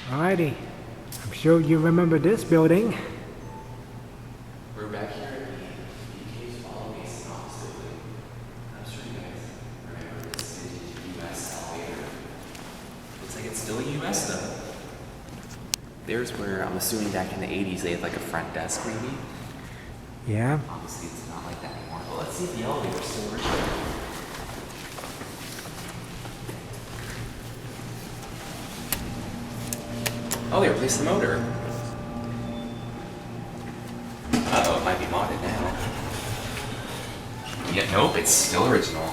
Alrighty. I'm sure you remember this building. We're back here at BK's follow Basin obsolete. I'm sure you guys remember this vintage US elevator. Looks like it's still a US though. There's where I'm assuming back in the 80s they had like a front desk maybe. Yeah. Obviously it's not like that anymore. But let's see if the elevator still works. Oh, they replaced the motor. Uh-oh, it might be modded now. Yeah, nope, it's still original.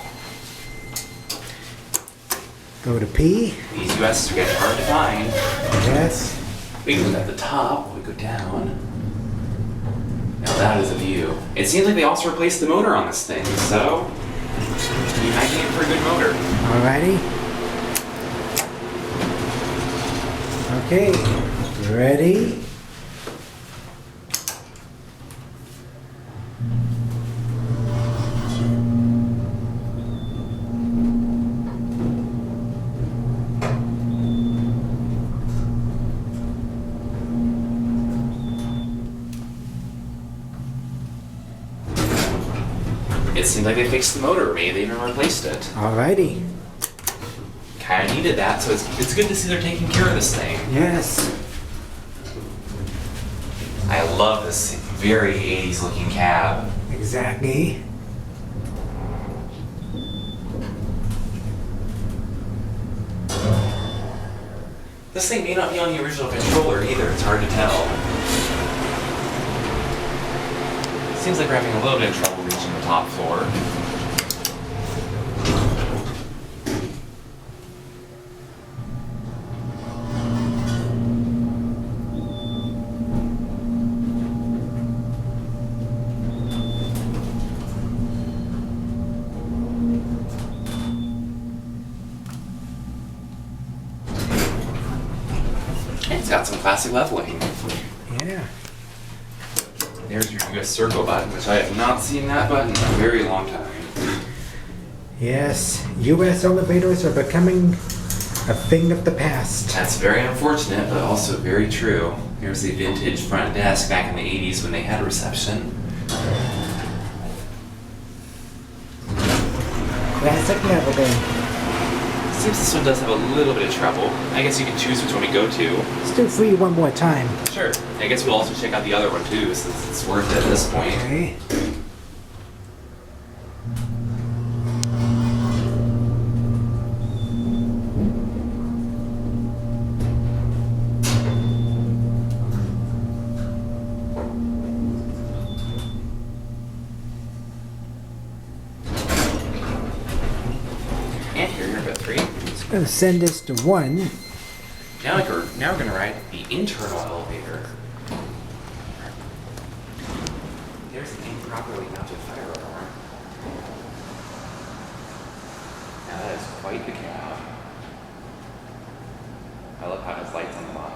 Go to P. These USs are getting hard to find. Yes. We can look at the top, we go down. Now that is a view. It seems like they also replaced the motor on this thing, so you might be in for a good motor. Alrighty. Okay. Ready? It seems like they fixed the motor, maybe they even replaced it. Alrighty. Kinda needed that, so it's good to see they're taking care of this thing. Yes. I love this very 80s looking cab. Exactly. This thing may not be on the original controller either, it's hard to tell. Seems like we're having a little bit of trouble reaching the top floor. It's got some classic leveling. Yeah. There's your US circle button, which I have not seen that button in a very long time. Yes. US elevators are becoming a thing of the past. That's very unfortunate, but also very true. Here's the vintage front desk back in the 80s when they had a reception. Classic leveling. Seems this one does have a little bit of trouble. I guess you can choose which one we go to. Let's do free one more time. Sure. I guess we'll also check out the other one too, since it's worth it at this point. Okay. And here, you're at 3. It's going to send us to 1. Now we're gonna ride the internal elevator. There's an improperly mounted fire alarm. Now that is quite the cab. I love how it has lights on the bottom.